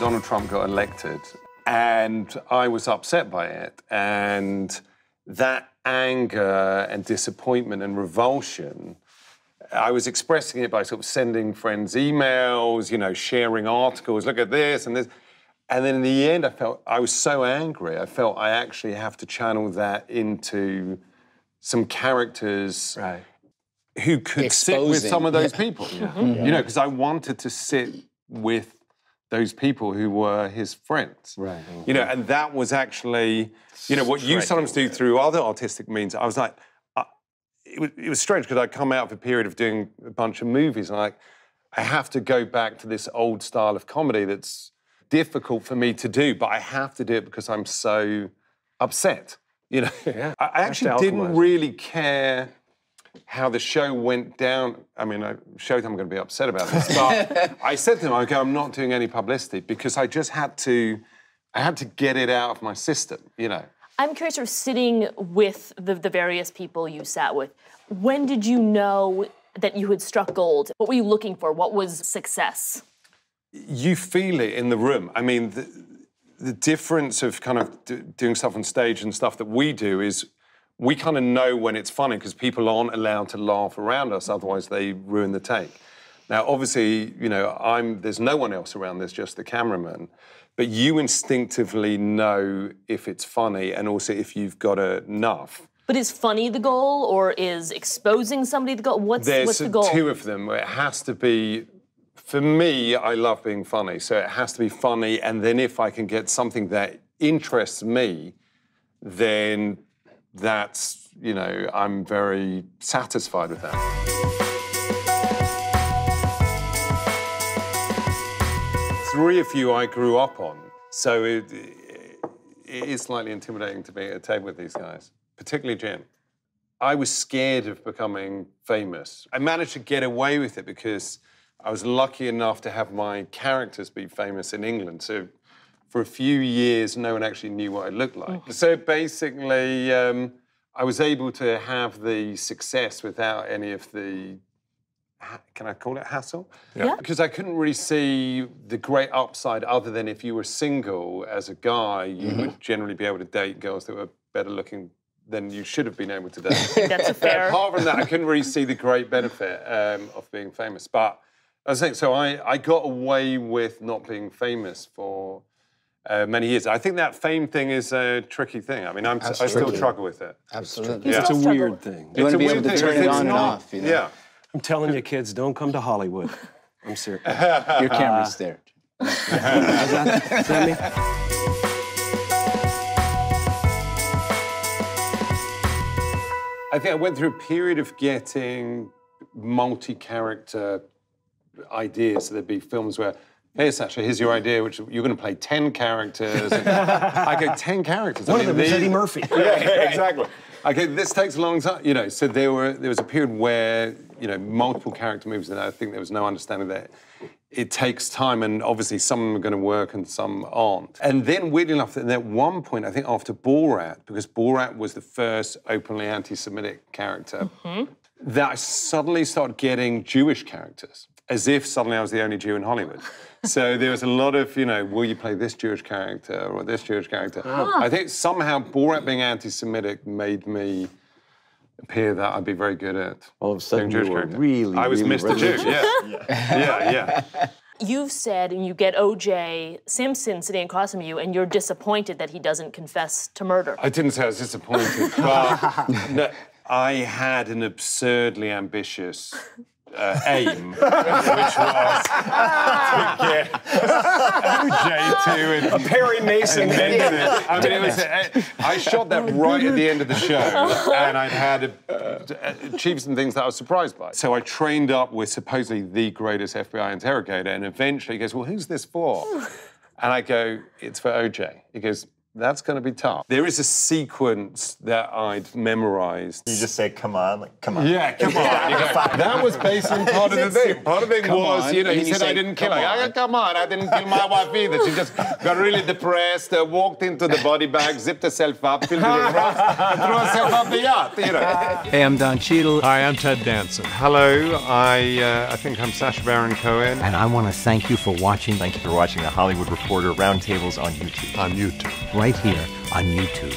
Donald Trump got elected, and I was upset by it. And that anger and disappointment and revulsion, I was expressing it by sort of sending friends emails, you know, sharing articles, look at this and this. And then in the end, I was so angry, I felt I actually have to channel that into some characters who could sit with some of those people. You know, because I wanted to sit with those people who were his friends. You know, and that was actually, you know, what you sometimes do through other artistic means. I was like, it was strange because I'd come out of a period of doing a bunch of movies and I have to go back to this old style of comedy that's difficult for me to do, but I have to do it because I'm so upset. You know, I actually didn't really care how the show went down. I mean, I showed him I'm going to be upset about this, but I said to him, I'm not doing any publicity because I just had to get it out of my system, you know. I'm curious, sort of sitting with the various people you sat with, when did you know that you had struck gold? What were you looking for? What was success? You feel it in the room. I mean, the difference of kind of doing stuff on stage and stuff that we do is we kind of know when it's funny because people aren't allowed to laugh around us, otherwise they ruin the take. Now, obviously, you know, there's no one else around, there's just the cameraman, but you instinctively know if it's funny and also if you've got enough. But is funny the goal or is exposing somebody the goal? What's the goal? There's two of them. It has to be, for me, I love being funny, so it has to be funny, and then if I can get something that interests me, then that's, you know, I'm very satisfied with that. 3 of you I grew up on, so it is slightly intimidating to be at a table with these guys, particularly Jim. I was scared of becoming famous. I managed to get away with it because I was lucky enough to have my characters be famous in England. So for a few years, no one actually knew what I looked like. So basically, I was able to have the success without any of the, can I call it hassle? Yeah. Because I couldn't really see the great upside other than if you were single as a guy, you would generally be able to date girls that were better looking than you should have been able to date. That's a fair. Apart from that, I couldn't really see the great benefit of being famous. But I was saying, so I got away with not being famous for many years. I think that fame thing is a tricky thing. I mean, I still struggle with it. Absolutely. Yeah. It's a weird thing. You want to be able to turn it on and off, you know? Yeah. I'm telling you, kids, don't come to Hollywood. I'm serious. Your camera's there. Is that me? I think I went through a period of getting multi-character ideas. So there'd be films where, hey, Sacha, here's your idea, which you're going to play 10 characters. And I go, 10 characters? One of them is Eddie Murphy. Yeah, exactly. I go, this takes a long time, you know. So there was a period where, you know, multiple character movies, and I think there was no understanding that it takes time, and obviously some are going to work and some aren't. And then, weirdly enough, at one point, I think after Borat, because Borat was the first openly anti-Semitic character, that I suddenly started getting Jewish characters, as if suddenly I was the only Jew in Hollywood. So there was a lot of, you know, will you play this Jewish character or this Jewish character? I think somehow Borat being anti-Semitic made me appear that I'd be very good at all of a sudden Jewish you were character. really, I was really Mr. Jew, yeah. You've said, and you get OJ Simpson sitting across from you, and you're disappointed that he doesn't confess to murder. I didn't say I was disappointed, but no, I had an absurdly ambitious aim, which was to get OJ to A Perry Mason made it. I mean, it was, I shot that right at the end of the show, and I'd had achieved some things that I was surprised by. So I trained up with supposedly the greatest FBI interrogator, and eventually he goes, well, who's this for? And I go, it's for OJ. He goes, That's going to be tough. There is a sequence that I'd memorized. You just say, come on, like, come on. Yeah, come on. That was basically part of the thing. Part of it was, you know, he said, I didn't kill her. Come on, I didn't kill my wife either. She just got really depressed, walked into the body bag, zipped herself up, filled it with rocks, and threw herself off the yacht, you know. Hey, I'm Don Cheadle. Hi, I'm Ted Danson. Hello, I think I'm Sacha Baron Cohen. And I want to thank you for watching. Thank you for watching the Hollywood Reporter Roundtables on YouTube. On YouTube. Right here on YouTube.